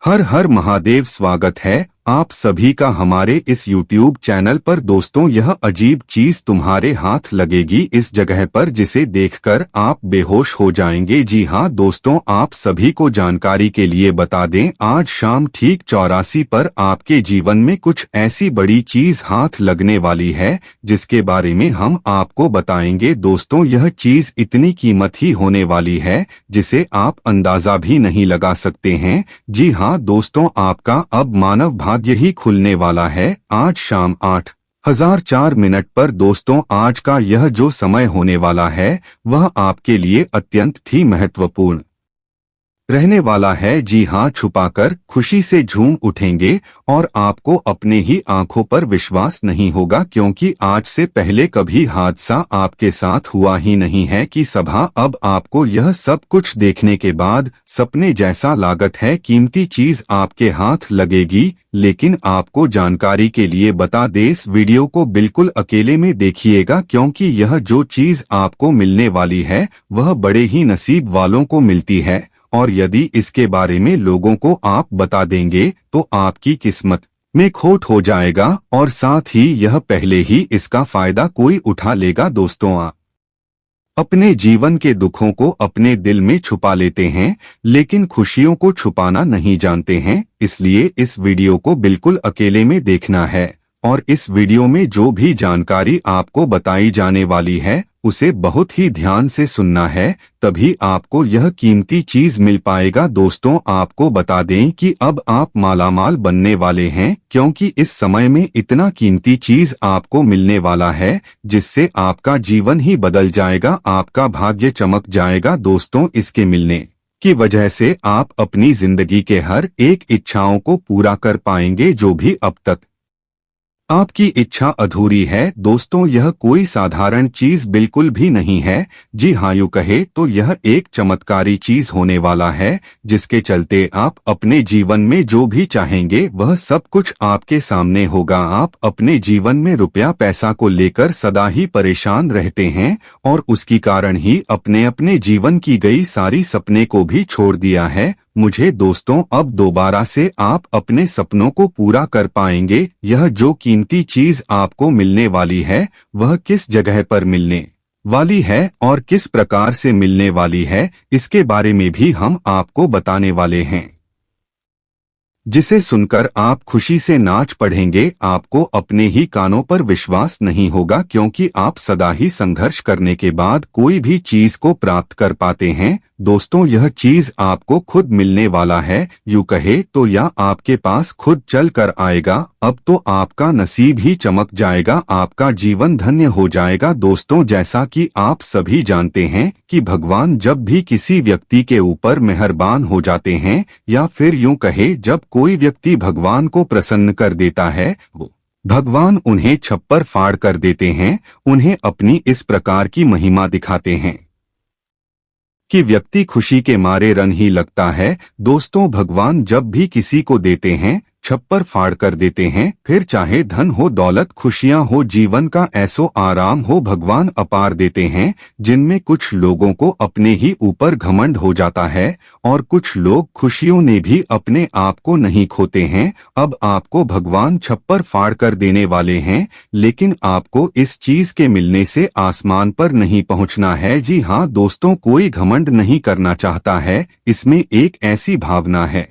हर हर महादेव। स्वागत है आप सभी का हमारे इस YouTube चैनल पर। दोस्तों, यह अजीब चीज तुम्हारे हाथ लगेगी इस जगह पर जिसे देखकर आप बेहोश हो जाएंगे। जी हाँ दोस्तों, आप सभी को जानकारी के लिए बता दें, आज शाम ठीक 84 पर आपके जीवन में कुछ ऐसी बड़ी चीज हाथ लगने वाली है जिसके बारे में हम आपको बताएंगे। दोस्तों, यह चीज इतनी कीमती ही होने वाली है जिसे आप अंदाजा भी नहीं लगा सकते हैं। जी हाँ दोस्तों, आपका अब मानव भाग्य ही खुलने वाला है आज शाम 8:04 पर। दोस्तों, आज का यह जो समय होने वाला है वह आपके लिए अत्यंत ही महत्वपूर्ण रहने वाला है। जी हाँ, छुपाकर खुशी से झूम उठेंगे और आपको अपने ही आंखों पर विश्वास नहीं होगा, क्योंकि आज से पहले कभी हादसा आपके साथ हुआ ही नहीं है कि सभा अब आपको यह सब कुछ देखने के बाद सपने जैसा लागत है। कीमती चीज आपके हाथ लगेगी, लेकिन आपको जानकारी के लिए बता दे, इस वीडियो को बिल्कुल अकेले में देखिएगा, क्योंकि यह जो चीज आपको मिलने वाली है वह बड़े ही नसीब वालों को मिलती है, और यदि इसके बारे में लोगों को आप बता देंगे तो आपकी किस्मत में खोट हो जाएगा और साथ ही यह पहले ही इसका फायदा कोई उठा लेगा। दोस्तों, आप अपने जीवन के दुखों को अपने दिल में छुपा लेते हैं, लेकिन खुशियों को छुपाना नहीं जानते हैं। इसलिए इस वीडियो को बिल्कुल अकेले में देखना है और इस वीडियो में जो भी जानकारी आपको बताई जाने वाली है उसे बहुत ही ध्यान से सुनना है, तभी आपको यह कीमती चीज मिल पाएगा। दोस्तों, आपको बता दें कि अब आप मालामाल बनने वाले हैं, क्योंकि इस समय में इतना कीमती चीज आपको मिलने वाला है जिससे आपका जीवन ही बदल जाएगा, आपका भाग्य चमक जाएगा। दोस्तों, इसके मिलने की वजह से आप अपनी जिंदगी के हर एक इच्छाओं को पूरा कर पाएंगे जो भी अब तक आपकी इच्छा अधूरी है। दोस्तों, यह कोई साधारण चीज बिल्कुल भी नहीं है। जी हाँ, यूं कहे तो यह एक चमत्कारी चीज होने वाला है जिसके चलते आप अपने जीवन में जो भी चाहेंगे वह सब कुछ आपके सामने होगा। आप अपने जीवन में रुपया पैसा को लेकर सदा ही परेशान रहते हैं और उसकी कारण ही अपने अपने जीवन की गई सारी सपने को भी छोड़ दिया है मुझे। दोस्तों, अब दोबारा से आप अपने सपनों को पूरा कर पाएंगे। यह जो कीमती चीज आपको मिलने वाली है वह किस जगह पर मिलने वाली है और किस प्रकार से मिलने वाली है, इसके बारे में भी हम आपको बताने वाले हैं, जिसे सुनकर आप खुशी से नाच पड़ेंगे। आपको अपने ही कानों पर विश्वास नहीं होगा, क्योंकि आप सदा ही संघर्ष करने के बाद कोई भी चीज को प्राप्त कर पाते हैं। दोस्तों, यह चीज आपको खुद मिलने वाला है, यूं कहे तो या आपके पास खुद चल कर आएगा। अब तो आपका नसीब ही चमक जाएगा, आपका जीवन धन्य हो जाएगा। दोस्तों, जैसा कि आप सभी जानते हैं कि भगवान जब भी किसी व्यक्ति के ऊपर मेहरबान हो जाते हैं, या फिर यूं कहे जब कोई व्यक्ति भगवान को प्रसन्न कर देता है, वो भगवान उन्हें छप्पर फाड़ कर देते हैं, उन्हें अपनी इस प्रकार की महिमा दिखाते हैं कि व्यक्ति खुशी के मारे रन ही लगता है। दोस्तों, भगवान जब भी किसी को देते हैं छप्पर फाड़ कर देते हैं, फिर चाहे धन हो, दौलत, खुशियां हो, जीवन का ऐसो आराम हो, भगवान अपार देते हैं, जिनमें कुछ लोगों को अपने ही ऊपर घमंड हो जाता है और कुछ लोग खुशियों ने भी अपने आप को नहीं खोते हैं। अब आपको भगवान छप्पर फाड़ कर देने वाले हैं, लेकिन आपको इस चीज के मिलने से आसमान पर नहीं पहुंचना है। जी हाँ दोस्तों, कोई घमंड नहीं करना चाहता है, इसमें एक ऐसी भावना है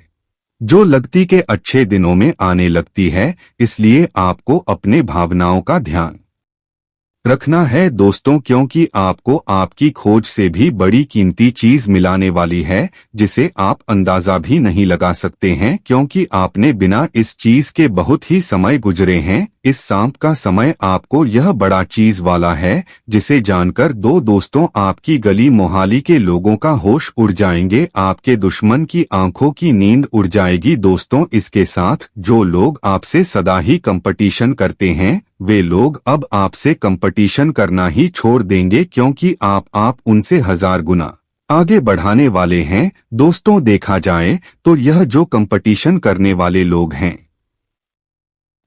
जो लगती के अच्छे दिनों में आने लगती है, इसलिए आपको अपने भावनाओं का ध्यान रखना है दोस्तों, क्योंकि आपको आपकी खोज से भी बड़ी कीमती चीज मिलाने वाली है जिसे आप अंदाजा भी नहीं लगा सकते हैं, क्योंकि आपने बिना इस चीज के बहुत ही समय गुजरे हैं। इस सांप का समय आपको यह बड़ा चीज वाला है जिसे जानकर दो दोस्तों आपकी गली मोहाली के लोगों का होश उड़ जाएंगे, आपके दुश्मन की आंखों की नींद उड़ जाएगी। दोस्तों, इसके साथ जो लोग आपसे सदा ही कंपटीशन करते हैं वे लोग अब आपसे कंपटीशन करना ही छोड़ देंगे, क्योंकि आप उनसे 1000 गुना आगे बढ़ाने वाले हैं। दोस्तों, देखा जाए तो यह जो कंपटीशन करने वाले लोग हैं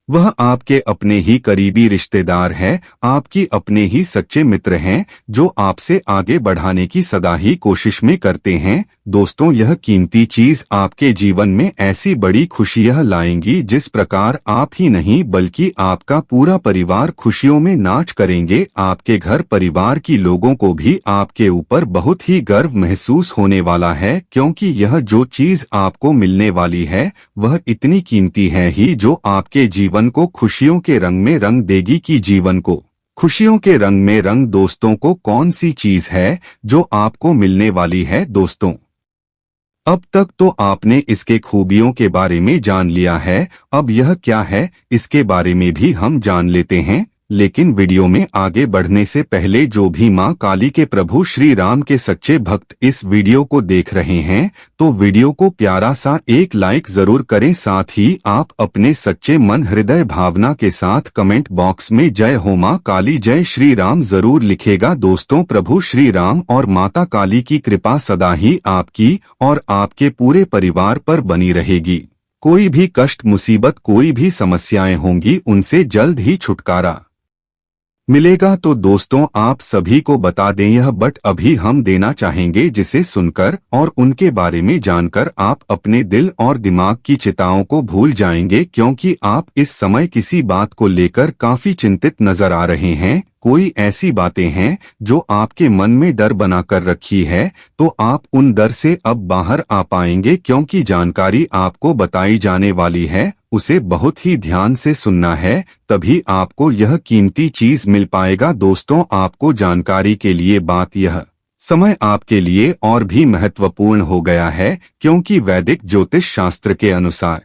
वह आपके अपने ही करीबी रिश्तेदार है, आपकी अपने ही सच्चे मित्र हैं जो आपसे आगे बढ़ाने की सदा ही कोशिश में करते हैं। दोस्तों यह कीमती चीज आपके जीवन में ऐसी बड़ी खुशियां लाएंगी जिस प्रकार आप ही नहीं बल्कि आपका पूरा परिवार खुशियों में नाच करेंगे। आपके घर परिवार की लोगों को भी आपके ऊपर बहुत ही गर्व महसूस होने वाला है, क्योंकि यह जो चीज आपको मिलने वाली है वह इतनी कीमती है ही जो आपके जीवन को खुशियों के रंग में रंग देगी। कि जीवन को खुशियों के रंग में रंग दोस्तों को कौन सी चीज है जो आपको मिलने वाली है। दोस्तों अब तक तो आपने इसके खूबियों के बारे में जान लिया है, अब यह क्या है इसके बारे में भी हम जान लेते हैं। लेकिन वीडियो में आगे बढ़ने से पहले जो भी मां काली के प्रभु श्री राम के सच्चे भक्त इस वीडियो को देख रहे हैं तो वीडियो को प्यारा सा एक लाइक जरूर करें। साथ ही आप अपने सच्चे मन हृदय भावना के साथ कमेंट बॉक्स में जय हो मां काली जय श्री राम जरूर लिखेगा। दोस्तों प्रभु श्री राम और माता काली की कृपा सदा ही आपकी और आपके पूरे परिवार पर बनी रहेगी। कोई भी कष्ट मुसीबत कोई भी समस्याएं होंगी उनसे जल्द ही छुटकारा मिलेगा। तो दोस्तों आप सभी को बता दें यह बट अभी हम देना चाहेंगे, जिसे सुनकर और उनके बारे में जानकर आप अपने दिल और दिमाग की चिंताओं को भूल जाएंगे, क्योंकि आप इस समय किसी बात को लेकर काफी चिंतित नजर आ रहे हैं। कोई ऐसी बातें हैं जो आपके मन में डर बनाकर रखी है, तो आप उन डर से अब बाहर आ पाएंगे, क्योंकि जानकारी आपको बताई जाने वाली है उसे बहुत ही ध्यान से सुनना है, तभी आपको यह कीमती चीज मिल पाएगा। दोस्तों आपको जानकारी के लिए बात यह समय आपके लिए और भी महत्वपूर्ण हो गया है, क्योंकि वैदिक ज्योतिष शास्त्र के अनुसार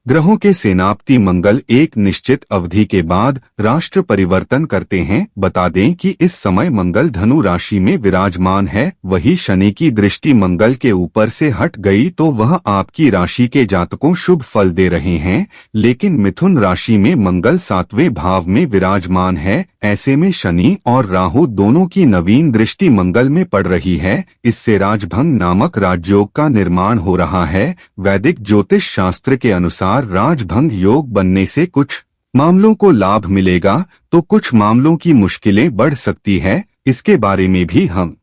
ग्रहों के सेनापति मंगल एक निश्चित अवधि के बाद राष्ट्र परिवर्तन करते हैं। बता दें कि इस समय मंगल धनु राशि में विराजमान है, वही शनि की दृष्टि मंगल के ऊपर से हट गई तो वह आपकी राशि के जातकों शुभ फल दे रहे हैं। लेकिन मिथुन राशि में मंगल 7वें भाव में विराजमान है, ऐसे में शनि और राहु दोनों की नवीन दृष्टि मंगल में पड़ रही है। इससे राजभंग नामक राजयोग का निर्माण हो रहा है। वैदिक ज्योतिष शास्त्र के अनुसार राजभंग योग बनने से कुछ मामलों को लाभ मिलेगा तो कुछ मामलों की मुश्किलें बढ़ सकती है। इसके बारे में भी हम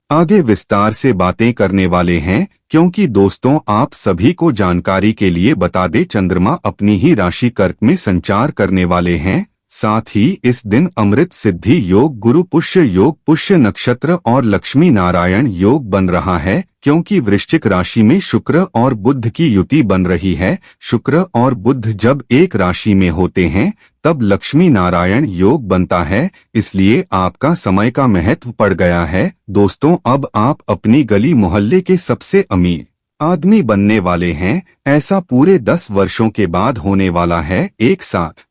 आगे विस्तार से बातें करने वाले हैं, क्योंकि दोस्तों आप सभी को जानकारी के लिए बता दें चंद्रमा अपनी ही राशि कर्क में संचार करने वाले हैं। साथ ही इस दिन अमृत सिद्धि योग, गुरु पुष्य योग, पुष्य नक्षत्र और लक्ष्मी नारायण योग बन रहा है, क्योंकि वृश्चिक राशि में शुक्र और बुध की युति बन रही है। शुक्र और बुध जब एक राशि में होते हैं तब लक्ष्मी नारायण योग बनता है, इसलिए आपका समय का महत्व पड़ गया है। दोस्तों अब आप अपनी गली मोहल्ले के सबसे अमीर आदमी बनने वाले हैं, ऐसा पूरे 10 वर्षों के बाद होने वाला है। एक साथ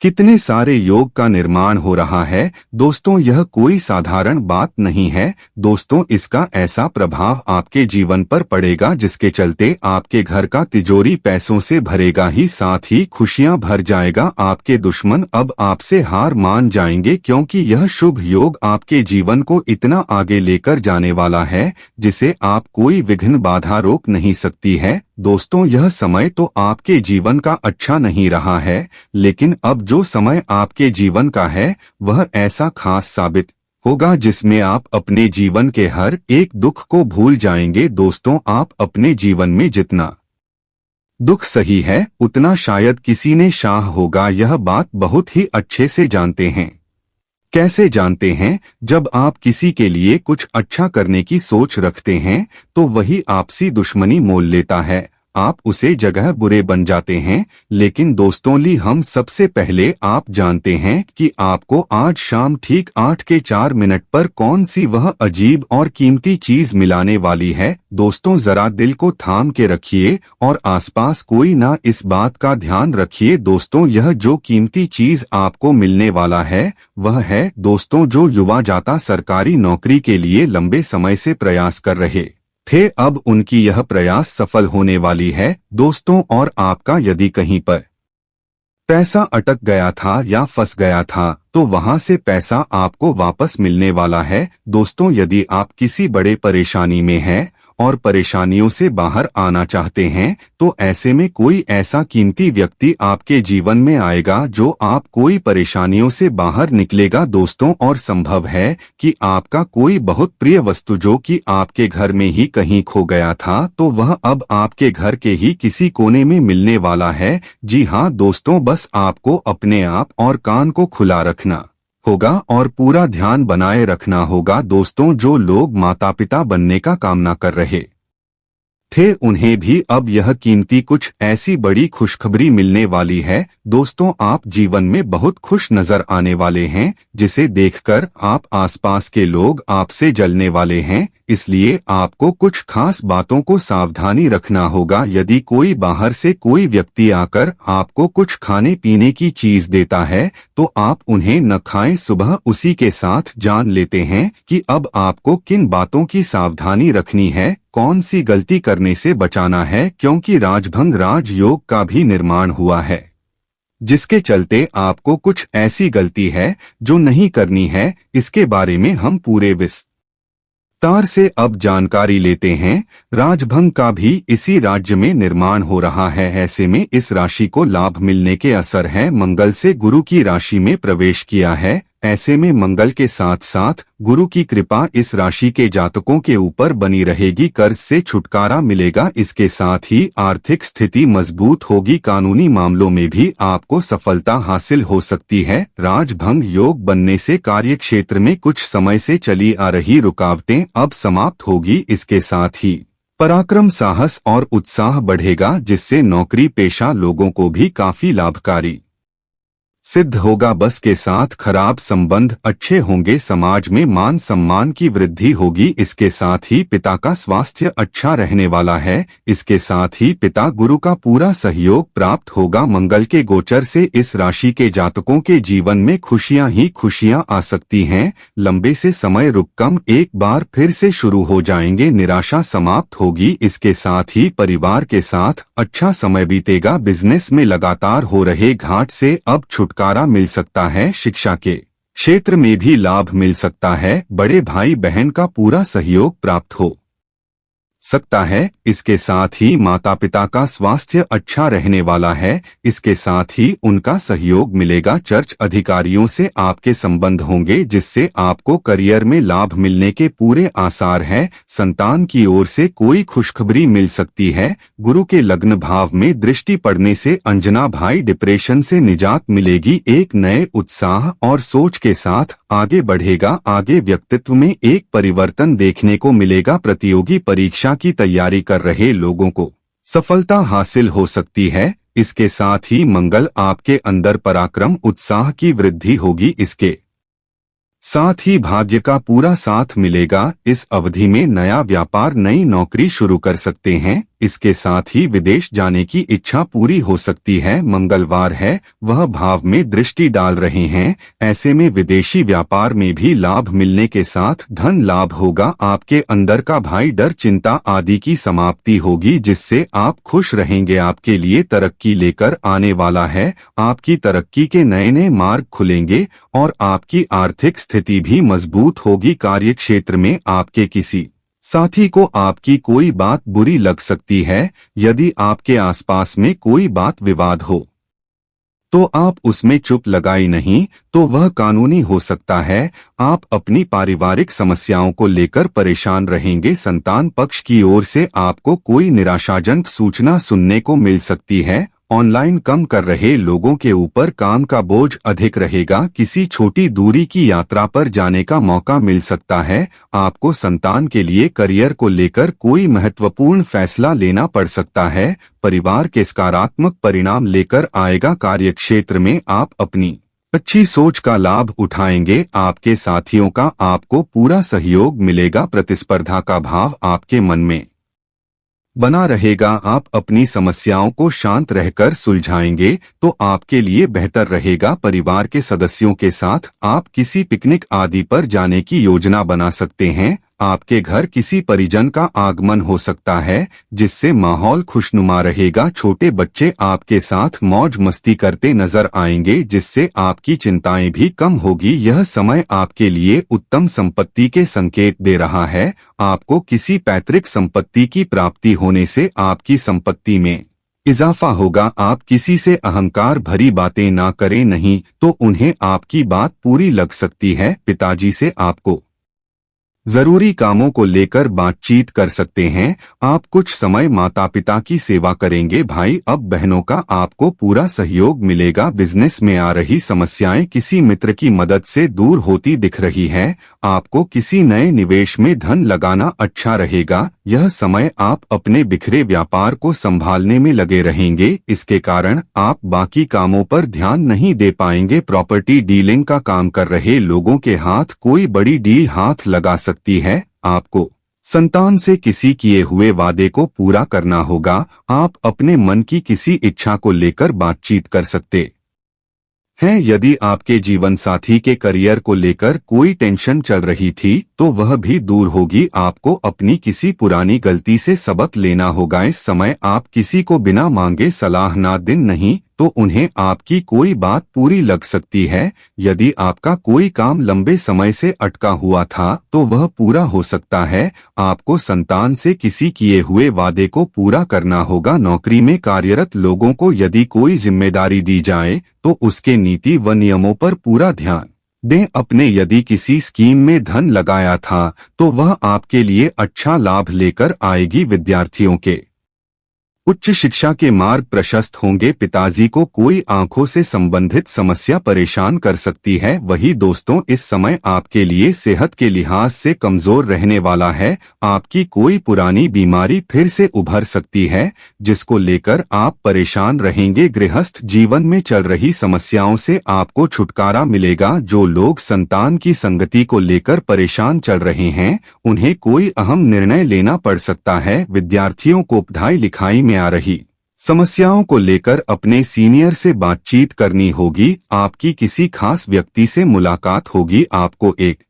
कितने सारे योग का निर्माण हो रहा है। दोस्तों यह कोई साधारण बात नहीं है। दोस्तों इसका ऐसा प्रभाव आपके जीवन पर पड़ेगा जिसके चलते आपके घर का तिजोरी पैसों से भरेगा ही साथ ही खुशियां भर जाएगा। आपके दुश्मन अब आपसे हार मान जाएंगे, क्योंकि यह शुभ योग आपके जीवन को इतना आगे लेकर जाने वाला है जिसे आप कोई विघ्न बाधा रोक नहीं सकती है। दोस्तों यह समय तो आपके जीवन का अच्छा नहीं रहा है, लेकिन अब जो समय आपके जीवन का है वह ऐसा खास साबित होगा जिसमें आप अपने जीवन के हर एक दुख को भूल जाएंगे। दोस्तों आप अपने जीवन में जितना दुख सही है उतना शायद किसी ने शाह होगा, यह बात बहुत ही अच्छे से जानते हैं। कैसे जानते हैं? जब आप किसी के लिए कुछ अच्छा करने की सोच रखते हैं तो वही आपसी दुश्मनी मोल लेता है, आप उसे जगह बुरे बन जाते हैं। लेकिन दोस्तों हम सबसे पहले आप जानते हैं कि आपको आज शाम ठीक 8:04 पर कौन सी वह अजीब और कीमती चीज मिलाने वाली है। दोस्तों जरा दिल को थाम के रखिए और आसपास कोई ना इस बात का ध्यान रखिए। दोस्तों यह जो कीमती चीज आपको मिलने वाला है वह है दोस्तों जो युवा जाता सरकारी नौकरी के लिए लंबे समय से प्रयास कर रहे थे, अब उनकी यह प्रयास सफल होने वाली है। दोस्तों और आपका यदि कहीं पर पैसा अटक गया था या फंस गया था तो वहां से पैसा आपको वापस मिलने वाला है। दोस्तों यदि आप किसी बड़े परेशानी में हैं और परेशानियों से बाहर आना चाहते हैं, तो ऐसे में कोई ऐसा कीमती व्यक्ति आपके जीवन में आएगा जो आप कोई परेशानियों से बाहर निकलेगा दोस्तों। और संभव है कि आपका कोई बहुत प्रिय वस्तु जो कि आपके घर में ही कहीं खो गया था, तो वह अब आपके घर के ही किसी कोने में मिलने वाला है। जी हाँ दोस्तों, बस आपको अपने आप और कान को खुला रखना होगा और पूरा ध्यान बनाए रखना होगा दोस्तों। जो लोग माता पिता बनने का कामना कर रहे थे, उन्हें भी अब यह कीमती कुछ ऐसी बड़ी खुशखबरी मिलने वाली है दोस्तों। आप जीवन में बहुत खुश नजर आने वाले हैं, जिसे देखकर आप आसपास के लोग आपसे जलने वाले हैं। इसलिए आपको कुछ खास बातों को सावधानी रखना होगा। यदि कोई बाहर से कोई व्यक्ति आकर आपको कुछ खाने पीने की चीज देता है, तो आप उन्हें न खाएं। सुबह उसी के साथ जान लेते हैं कि अब आपको किन बातों की सावधानी रखनी है, कौन सी गलती करने से बचाना है, क्योंकि राजभंग राजयोग का भी निर्माण हुआ है, जिसके चलते आपको कुछ ऐसी गलती है जो नहीं करनी है। इसके बारे में हम पूरे विस्तार से अब जानकारी लेते हैं। राजभंग का भी इसी राज्य में निर्माण हो रहा है। ऐसे में इस राशि को लाभ मिलने के असर है। मंगल से गुरु की राशि में प्रवेश किया है। ऐसे में मंगल के साथ साथ गुरु की कृपा इस राशि के जातकों के ऊपर बनी रहेगी। कर्ज से छुटकारा मिलेगा। इसके साथ ही आर्थिक स्थिति मजबूत होगी। कानूनी मामलों में भी आपको सफलता हासिल हो सकती है। राजभंग योग बनने से कार्य क्षेत्र में कुछ समय से चली आ रही रुकावटें अब समाप्त होगी। इसके साथ ही पराक्रम, साहस और उत्साह बढ़ेगा, जिससे नौकरी पेशा लोगों को भी काफी लाभकारी सिद्ध होगा। बस के साथ खराब संबंध अच्छे होंगे। समाज में मान सम्मान की वृद्धि होगी। इसके साथ ही पिता का स्वास्थ्य अच्छा रहने वाला है। इसके साथ ही पिता गुरु का पूरा सहयोग प्राप्त होगा। मंगल के गोचर से इस राशि के जातकों के जीवन में खुशियां ही खुशियां आ सकती हैं। लंबे से समय रुक कम एक बार फिर से शुरू हो जाएंगे। निराशा समाप्त होगी। इसके साथ ही परिवार के साथ अच्छा समय बीतेगा। बिजनेस में लगातार हो रहे घाट से अब छुटकारा मिल सकता है। शिक्षा के क्षेत्र में भी लाभ मिल सकता है। बड़े भाई बहन का पूरा सहयोग प्राप्त हो सकता है। इसके साथ ही माता पिता का स्वास्थ्य अच्छा रहने वाला है। इसके साथ ही उनका सहयोग मिलेगा। चर्च अधिकारियों से आपके संबंध होंगे, जिससे आपको करियर में लाभ मिलने के पूरे आसार हैं। संतान की ओर से कोई खुशखबरी मिल सकती है। गुरु के लग्न भाव में दृष्टि पड़ने से अंजना भाई डिप्रेशन से निजात मिलेगी। एक नए उत्साह और सोच के साथ आगे बढ़ेगा। आगे व्यक्तित्व में एक परिवर्तन देखने को मिलेगा। प्रतियोगी परीक्षा की तैयारी कर रहे लोगों को सफलता हासिल हो सकती है। इसके साथ ही मंगल आपके अंदर पराक्रम, उत्साह की वृद्धि होगी। इसके साथ ही भाग्य का पूरा साथ मिलेगा। इस अवधि में नया व्यापार, नई नौकरी शुरू कर सकते हैं। इसके साथ ही विदेश जाने की इच्छा पूरी हो सकती है। मंगलवार है, वह भाव में दृष्टि डाल रहे हैं। ऐसे में विदेशी व्यापार में भी लाभ मिलने के साथ धन लाभ होगा। आपके अंदर का भय, डर, चिंता आदि की समाप्ति होगी, जिससे आप खुश रहेंगे। आपके लिए तरक्की लेकर आने वाला है। आपकी तरक्की के नए नए मार्ग खुलेंगे और आपकी आर्थिक स्थिति भी मजबूत होगी। कार्य क्षेत्र में आपके किसी साथी को आपकी कोई बात बुरी लग सकती है। यदि आपके आसपास में कोई बात विवाद हो तो आप उसमें चुप लगाई नहीं, तो वह कानूनी हो सकता है। आप अपनी पारिवारिक समस्याओं को लेकर परेशान रहेंगे। संतान पक्ष की ओर से आपको कोई निराशाजनक सूचना सुनने को मिल सकती है। ऑनलाइन काम कर रहे लोगों के ऊपर काम का बोझ अधिक रहेगा। किसी छोटी दूरी की यात्रा पर जाने का मौका मिल सकता है। आपको संतान के लिए करियर को लेकर कोई महत्वपूर्ण फैसला लेना पड़ सकता है। परिवार के सकारात्मक परिणाम लेकर आएगा। कार्य क्षेत्र में आप अपनी अच्छी सोच का लाभ उठाएंगे। आपके साथियों का आपको पूरा सहयोग मिलेगा। प्रतिस्पर्धा का भाव आपके मन में बना रहेगा। आप अपनी समस्याओं को शांत रहकर सुलझाएंगे तो आपके लिए बेहतर रहेगा। परिवार के सदस्यों के साथ आप किसी पिकनिक आदि पर जाने की योजना बना सकते हैं। आपके घर किसी परिजन का आगमन हो सकता है, जिससे माहौल खुशनुमा रहेगा। छोटे बच्चे आपके साथ मौज मस्ती करते नजर आएंगे, जिससे आपकी चिंताएं भी कम होगी। यह समय आपके लिए उत्तम संपत्ति के संकेत दे रहा है। आपको किसी पैतृक संपत्ति की प्राप्ति होने से आपकी संपत्ति में इजाफा होगा। आप किसी से अहंकार भरी बातें ना करें, नहीं तो उन्हें आपकी बात पूरी लग सकती है। पिताजी से आपको जरूरी कामों को लेकर बातचीत कर सकते हैं। आप कुछ समय माता पिता की सेवा करेंगे। भाई अब बहनों का आपको पूरा सहयोग मिलेगा। बिजनेस में आ रही समस्याएं किसी मित्र की मदद से दूर होती दिख रही है। आपको किसी नए निवेश में धन लगाना अच्छा रहेगा। यह समय आप अपने बिखरे व्यापार को संभालने में लगे रहेंगे। इसके कारण आप बाकी कामों पर ध्यान नहीं दे पाएंगे। प्रॉपर्टी डीलिंग का काम कर रहे लोगों के हाथ कोई बड़ी डील हाथ लगा सकती है। आपको संतान से किसी किए हुए वादे को पूरा करना होगा। आप अपने मन की किसी इच्छा को लेकर बातचीत कर सकते हैं। यदि आपके जीवन साथी के करियर को लेकर कोई टेंशन चल रही थी तो वह भी दूर होगी। आपको अपनी किसी पुरानी गलती से सबक लेना होगा। इस समय आप किसी को बिना मांगे सलाह ना दें, नहीं तो उन्हें आपकी कोई बात पूरी लग सकती है। यदि आपका कोई काम लंबे समय से अटका हुआ था तो वह पूरा हो सकता है। आपको संतान से किसी किए हुए वादे को पूरा करना होगा। नौकरी में कार्यरत लोगों को यदि कोई जिम्मेदारी दी जाए तो उसके नीति व नियमों पर पूरा ध्यान दें। अपने यदि किसी स्कीम में धन लगाया था तो वह आपके लिए अच्छा लाभ लेकर आएगी। विद्यार्थियों के उच्च शिक्षा के मार्ग प्रशस्त होंगे। पिताजी को कोई आंखों से संबंधित समस्या परेशान कर सकती है। वही दोस्तों, इस समय आपके लिए सेहत के लिहाज से कमजोर रहने वाला है। आपकी कोई पुरानी बीमारी फिर से उभर सकती है, जिसको लेकर आप परेशान रहेंगे। गृहस्थ जीवन में चल रही समस्याओं से आपको छुटकारा मिलेगा। जो लोग संतान की संगति को लेकर परेशान चल रहे हैं, उन्हें कोई अहम निर्णय लेना पड़ सकता है। विद्यार्थियों को पढ़ाई लिखाई में आ रही समस्याओं को लेकर अपने सीनियर से बातचीत करनी होगी। आपकी किसी खास व्यक्ति से मुलाकात होगी। आपको एक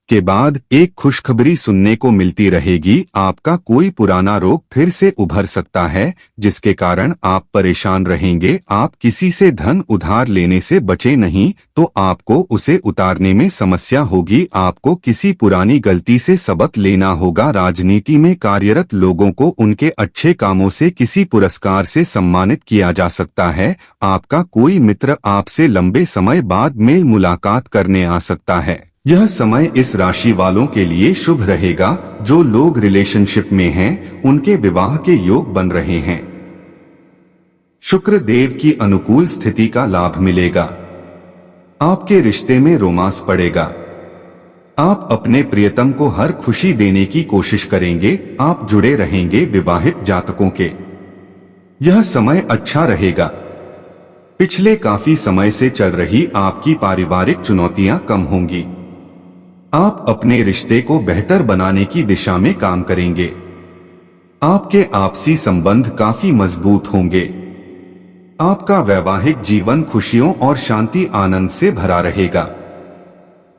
के बाद एक खुशखबरी सुनने को मिलती रहेगी। आपका कोई पुराना रोग फिर से उभर सकता है, जिसके कारण आप परेशान रहेंगे। आप किसी से धन उधार लेने से बचे नहीं तो आपको उसे उतारने में समस्या होगी। आपको किसी पुरानी गलती से सबक लेना होगा। राजनीति में कार्यरत लोगों को उनके अच्छे कामों से किसी पुरस्कार से सम्मानित किया जा सकता है। आपका कोई मित्र आपसे लंबे समय बाद मेल मुलाकात करने आ सकता है। यह समय इस राशि वालों के लिए शुभ रहेगा। जो लोग रिलेशनशिप में हैं, उनके विवाह के योग बन रहे हैं। शुक्र देव की अनुकूल स्थिति का लाभ मिलेगा। आपके रिश्ते में रोमांस पड़ेगा। आप अपने प्रियतम को हर खुशी देने की कोशिश करेंगे। आप जुड़े रहेंगे। विवाहित जातकों के यह समय अच्छा रहेगा। पिछले काफी समय से चल रही आपकी पारिवारिक चुनौतियां कम होंगी। आप अपने रिश्ते को बेहतर बनाने की दिशा में काम करेंगे। आपके आपसी संबंध काफी मजबूत होंगे। आपका वैवाहिक जीवन खुशियों और शांति आनंद से भरा रहेगा।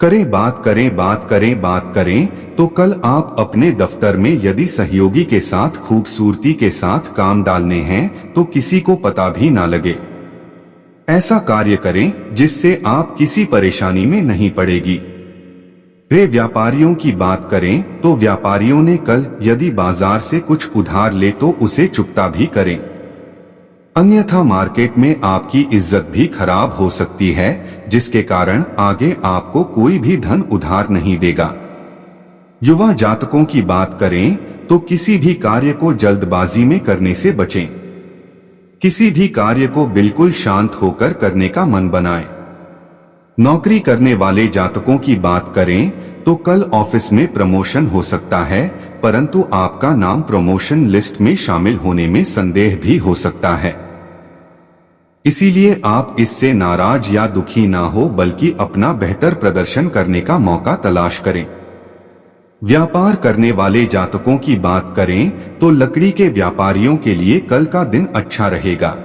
बात करें तो कल आप अपने दफ्तर में यदि सहयोगी के साथ खूबसूरती के साथ काम डालने हैं तो किसी को पता भी ना लगे। ऐसा कार्य करें जिससे आप किसी परेशानी में नहीं पड़ेगी। वे व्यापारियों की बात करें तो व्यापारियों ने कल यदि बाजार से कुछ उधार ले तो उसे चुकता भी करें, अन्यथा मार्केट में आपकी इज्जत भी खराब हो सकती है, जिसके कारण आगे आपको कोई भी धन उधार नहीं देगा। युवा जातकों की बात करें तो किसी भी कार्य को जल्दबाजी में करने से बचें। किसी भी कार्य को बिल्कुल शांत होकर करने का मन बनाएं। नौकरी करने वाले जातकों की बात करें तो कल ऑफिस में प्रमोशन हो सकता है, परंतु आपका नाम प्रमोशन लिस्ट में शामिल होने में संदेह भी हो सकता है। इसीलिए आप इससे नाराज या दुखी ना हो, बल्कि अपना बेहतर प्रदर्शन करने का मौका तलाश करें। व्यापार करने वाले जातकों की बात करें तो लकड़ी के व्यापारियों के लिए कल का दिन अच्छा रहेगा।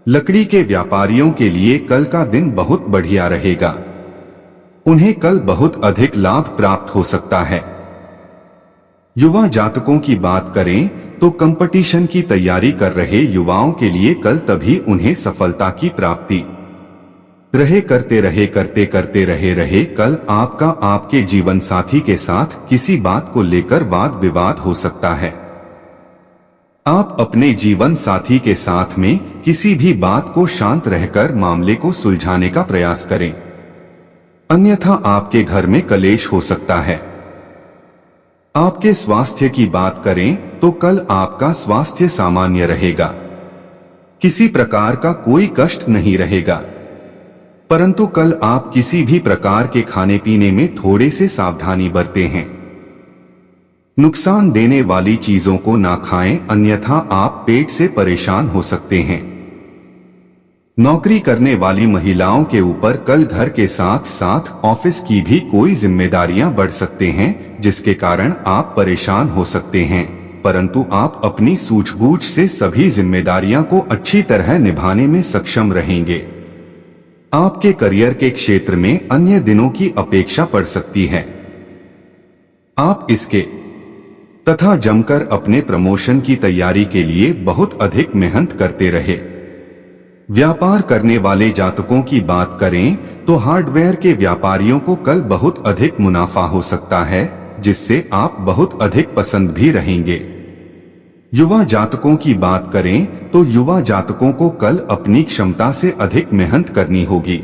लकड़ी के व्यापारियों के लिए कल का दिन बहुत बढ़िया रहेगा। उन्हें कल बहुत अधिक लाभ प्राप्त हो सकता है। युवा जातकों की बात करें तो कंपटीशन की तैयारी कर रहे युवाओं के लिए कल तभी उन्हें सफलता की प्राप्ति करते रहे कल आपका आपके जीवन साथी के साथ किसी बात को लेकर वाद विवाद हो सकता है। आप अपने जीवन साथी के साथ में किसी भी बात को शांत रहकर मामले को सुलझाने का प्रयास करें, अन्यथा आपके घर में कलेश हो सकता है। आपके स्वास्थ्य की बात करें तो कल आपका स्वास्थ्य सामान्य रहेगा, किसी प्रकार का कोई कष्ट नहीं रहेगा, परंतु कल आप किसी भी प्रकार के खाने पीने में थोड़े से सावधानी बरतें हैं। नुकसान देने वाली चीजों को ना खाएं, अन्यथा आप पेट से परेशान हो सकते हैं। नौकरी करने वाली महिलाओं के ऊपर कल घर के साथ साथ ऑफिस की भी कोई जिम्मेदारियां बढ़ सकते हैं, जिसके कारण आप परेशान हो सकते हैं, परंतु आप अपनी सूझबूझ से सभी जिम्मेदारियां को अच्छी तरह निभाने में सक्षम रहेंगे। आपके करियर के क्षेत्र में अन्य दिनों की अपेक्षा पड़ सकती है। आप इसके तथा जमकर अपने प्रमोशन की तैयारी के लिए बहुत अधिक मेहनत करते रहे। व्यापार करने वाले जातकों की बात करें तो हार्डवेयर के व्यापारियों को कल बहुत अधिक मुनाफा हो सकता है, जिससे आप बहुत अधिक पसंद भी रहेंगे। युवा जातकों की बात करें तो युवा जातकों को कल अपनी क्षमता से अधिक मेहनत करनी होगी,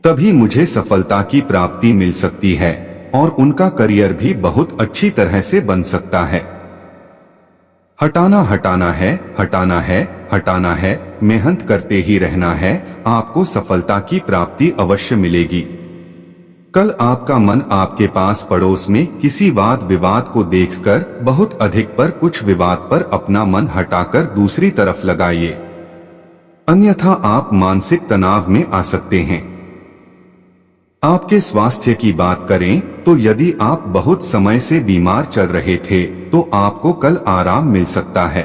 तभी मुझे सफलता की प्राप्ति मिल सकती है और उनका करियर भी बहुत अच्छी तरह से बन सकता है। हटाना है, मेहनत करते ही रहना है, आपको सफलता की प्राप्ति अवश्य मिलेगी। कल आपका मन आपके पास पड़ोस में किसी वाद विवाद को देखकर बहुत अधिक पर कुछ विवाद पर अपना मन हटाकर दूसरी तरफ लगाइए, अन्यथा आप मानसिक तनाव में आ सकते हैं। आपके स्वास्थ्य की बात करें तो यदि आप बहुत समय से बीमार चल रहे थे तो आपको कल आराम मिल सकता है।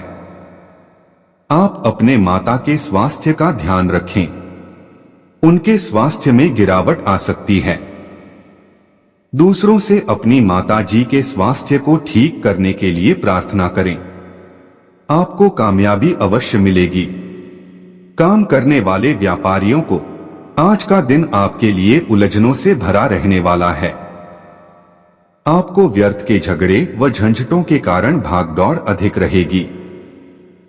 आप अपने माता के स्वास्थ्य का ध्यान रखें, उनके स्वास्थ्य में गिरावट आ सकती है। दूसरों से अपनी माता जी के स्वास्थ्य को ठीक करने के लिए प्रार्थना करें, आपको कामयाबी अवश्य मिलेगी। काम करने वाले व्यापारियों को आज का दिन आपके लिए उलझनों से भरा रहने वाला है। आपको व्यर्थ के झगड़े व झंझटों के कारण भागदौड़ अधिक रहेगी।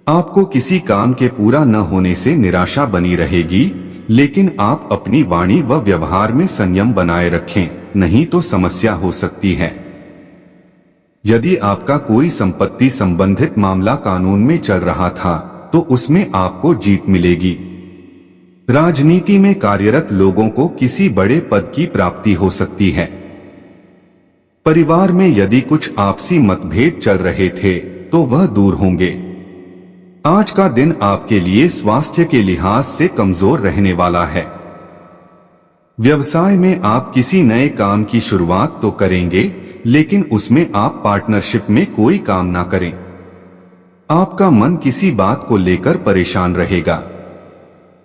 आपको किसी काम के पूरा न होने से निराशा बनी रहेगी, लेकिन आप अपनी वाणी व व्यवहार में संयम बनाए रखें, नहीं तो समस्या हो सकती है। यदि आपका कोई संपत्ति संबंधित मामला कानून में चल रहा था तो उसमें आपको जीत मिलेगी। राजनीति में कार्यरत लोगों को किसी बड़े पद की प्राप्ति हो सकती है। परिवार में यदि कुछ आपसी मतभेद चल रहे थे तो वह दूर होंगे। आज का दिन आपके लिए स्वास्थ्य के लिहाज से कमजोर रहने वाला है। व्यवसाय में आप किसी नए काम की शुरुआत तो करेंगे, लेकिन उसमें आप पार्टनरशिप में कोई काम ना करें। आपका मन किसी बात को लेकर परेशान रहेगा।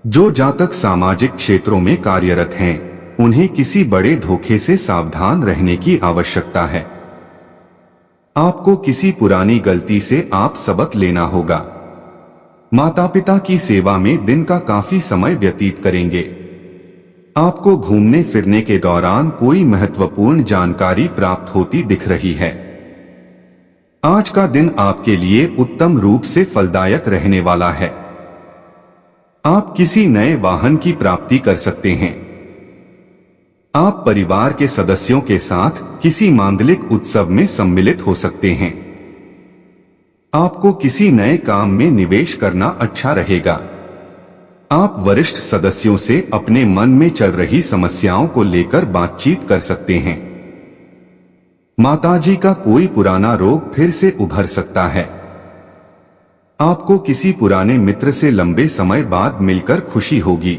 जो जातक सामाजिक क्षेत्रों में कार्यरत हैं, उन्हें किसी बड़े धोखे से सावधान रहने की आवश्यकता है। आपको किसी पुरानी गलती से आप सबक लेना होगा। माता पिता की सेवा में दिन का काफी समय व्यतीत करेंगे। आपको घूमने फिरने के दौरान कोई महत्वपूर्ण जानकारी प्राप्त होती दिख रही है। आज का दिन आपके लिए उत्तम रूप से फलदायक रहने वाला है। आप किसी नए वाहन की प्राप्ति कर सकते हैं। आप परिवार के सदस्यों के साथ किसी मांगलिक उत्सव में सम्मिलित हो सकते हैं। आपको किसी नए काम में निवेश करना अच्छा रहेगा। आप वरिष्ठ सदस्यों से अपने मन में चल रही समस्याओं को लेकर बातचीत कर सकते हैं। माताजी का कोई पुराना रोग फिर से उभर सकता है। आपको किसी पुराने मित्र से लंबे समय बाद मिलकर खुशी होगी।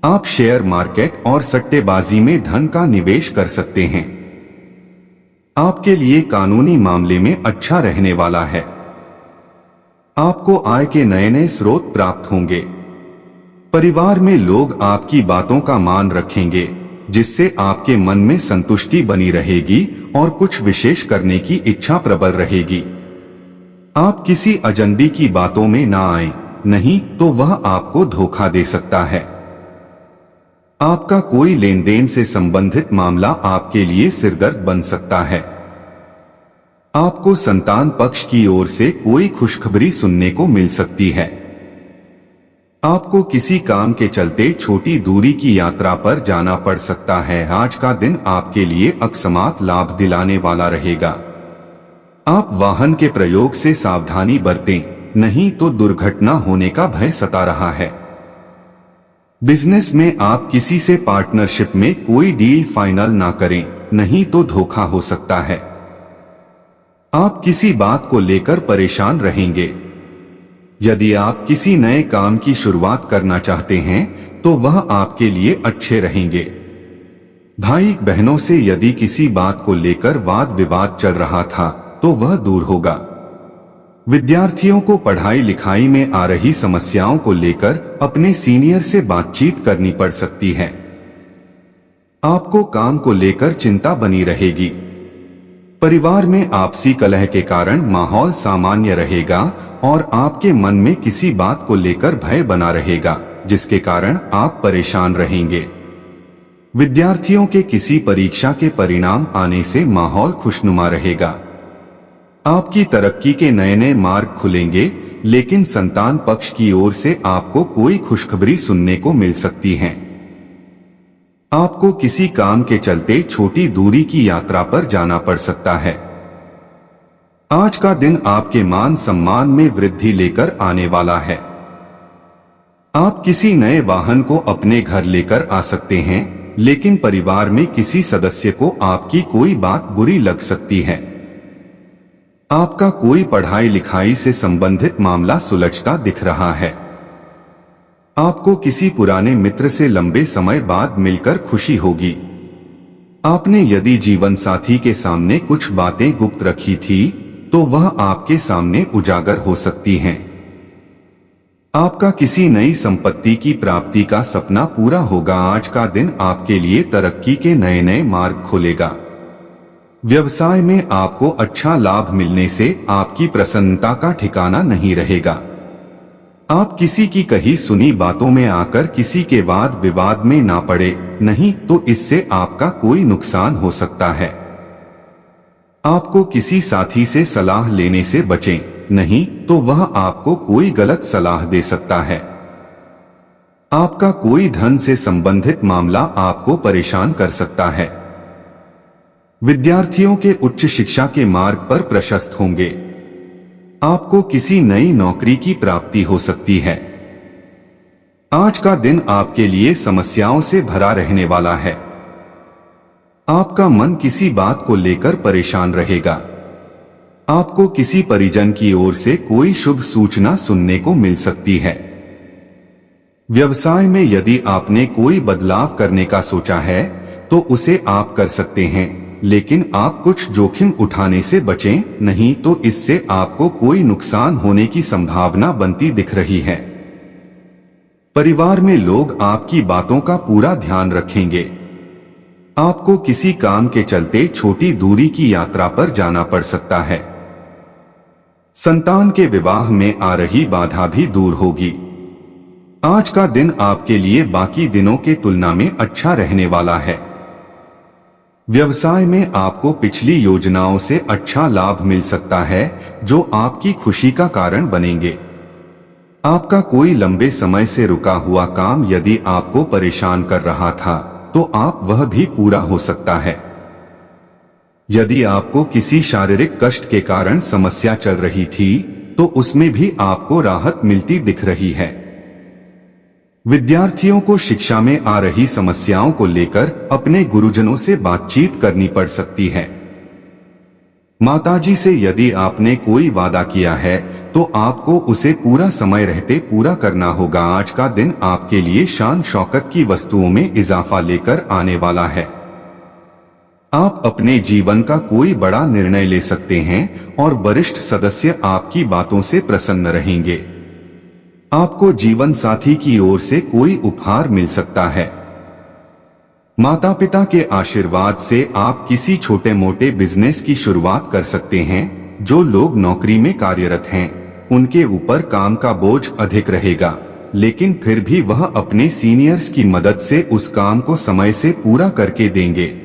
आप शेयर मार्केट और सट्टेबाजी में धन का निवेश कर सकते हैं। आपके लिए कानूनी मामले में अच्छा रहने वाला है। आपको आय के नए नए स्रोत प्राप्त होंगे। परिवार में लोग आपकी बातों का मान रखेंगे, जिससे आपके मन में संतुष्टि बनी रहेगी और कुछ विशेष करने की इच्छा प्रबल रहेगी। आप किसी अजनबी की बातों में ना आए, नहीं तो वह आपको धोखा दे सकता है। आपका कोई लेन देन से संबंधित मामला आपके लिए सिरदर्द बन सकता है। आपको संतान पक्ष की ओर से कोई खुशखबरी सुनने को मिल सकती है। आपको किसी काम के चलते छोटी दूरी की यात्रा पर जाना पड़ सकता है। आज का दिन आपके लिए अकस्मात लाभ दिलाने वाला रहेगा। आप वाहन के प्रयोग से सावधानी बरतें, नहीं तो दुर्घटना होने का भय सता रहा है। बिजनेस में आप किसी से पार्टनरशिप में कोई डील फाइनल ना करें, नहीं तो धोखा हो सकता है। आप किसी बात को लेकर परेशान रहेंगे। यदि आप किसी नए काम की शुरुआत करना चाहते हैं तो वह आपके लिए अच्छे रहेंगे। भाई बहनों से यदि किसी बात को लेकर वाद विवाद चल रहा था तो वह दूर होगा। विद्यार्थियों को पढ़ाई लिखाई में आ रही समस्याओं को लेकर अपने सीनियर से बातचीत करनी पड़ सकती है। आपको काम को लेकर चिंता बनी रहेगी। परिवार में आपसी कलह के कारण माहौल सामान्य रहेगा और आपके मन में किसी बात को लेकर भय बना रहेगा, जिसके कारण आप परेशान रहेंगे। विद्यार्थियों के किसी परीक्षा के परिणाम आने से माहौल खुशनुमा रहेगा। आपकी तरक्की के नए नए मार्ग खुलेंगे, लेकिन संतान पक्ष की ओर से आपको कोई खुशखबरी सुनने को मिल सकती है। आपको किसी काम के चलते छोटी दूरी की यात्रा पर जाना पड़ सकता है। आज का दिन आपके मान सम्मान में वृद्धि लेकर आने वाला है। आप किसी नए वाहन को अपने घर लेकर आ सकते हैं, लेकिन परिवार में किसी सदस्य को आपकी कोई बात बुरी लग सकती है। आपका कोई पढ़ाई लिखाई से संबंधित मामला सुलझता दिख रहा है। आपको किसी पुराने मित्र से लंबे समय बाद मिलकर खुशी होगी। आपने यदि जीवन साथी के सामने कुछ बातें गुप्त रखी थी तो वह आपके सामने उजागर हो सकती हैं। आपका किसी नई संपत्ति की प्राप्ति का सपना पूरा होगा। आज का दिन आपके लिए तरक्की के नए नए मार्ग खोलेगा। व्यवसाय में आपको अच्छा लाभ मिलने से आपकी प्रसन्नता का ठिकाना नहीं रहेगा। आप किसी की कही सुनी बातों में आकर किसी के वाद विवाद में ना पड़े, नहीं तो इससे आपका कोई नुकसान हो सकता है। आपको किसी साथी से सलाह लेने से बचें, नहीं तो वह आपको कोई गलत सलाह दे सकता है। आपका कोई धन से संबंधित मामला आपको परेशान कर सकता है। विद्यार्थियों के उच्च शिक्षा के मार्ग पर प्रशस्त होंगे। आपको किसी नई नौकरी की प्राप्ति हो सकती है। आज का दिन आपके लिए समस्याओं से भरा रहने वाला है। आपका मन किसी बात को लेकर परेशान रहेगा। आपको किसी परिजन की ओर से कोई शुभ सूचना सुनने को मिल सकती है। व्यवसाय में यदि आपने कोई बदलाव करने का सोचा है तो उसे आप कर सकते हैं, लेकिन आप कुछ जोखिम उठाने से बचें, नहीं तो इससे आपको कोई नुकसान होने की संभावना बनती दिख रही है। परिवार में लोग आपकी बातों का पूरा ध्यान रखेंगे। आपको किसी काम के चलते छोटी दूरी की यात्रा पर जाना पड़ सकता है। संतान के विवाह में आ रही बाधा भी दूर होगी। आज का दिन आपके लिए बाकी दिनों के तुलना में अच्छा रहने वाला है। व्यवसाय में आपको पिछली योजनाओं से अच्छा लाभ मिल सकता है, जो आपकी खुशी का कारण बनेंगे। आपका कोई लंबे समय से रुका हुआ काम यदि आपको परेशान कर रहा था तो आप वह भी पूरा हो सकता है। यदि आपको किसी शारीरिक कष्ट के कारण समस्या चल रही थी तो उसमें भी आपको राहत मिलती दिख रही है। विद्यार्थियों को शिक्षा में आ रही समस्याओं को लेकर अपने गुरुजनों से बातचीत करनी पड़ सकती है। माताजी से यदि आपने कोई वादा किया है तो आपको उसे पूरा समय रहते पूरा करना होगा। आज का दिन आपके लिए शान शौकत की वस्तुओं में इजाफा लेकर आने वाला है। आप अपने जीवन का कोई बड़ा निर्णय ले सकते हैं और वरिष्ठ सदस्य आपकी बातों से प्रसन्न रहेंगे। आपको जीवन साथी की ओर से कोई उपहार मिल सकता है। माता पिता के आशीर्वाद से आप किसी छोटे मोटे बिजनेस की शुरुआत कर सकते हैं। जो लोग नौकरी में कार्यरत हैं, उनके ऊपर काम का बोझ अधिक रहेगा, लेकिन फिर भी वह अपने सीनियर्स की मदद से उस काम को समय से पूरा करके देंगे।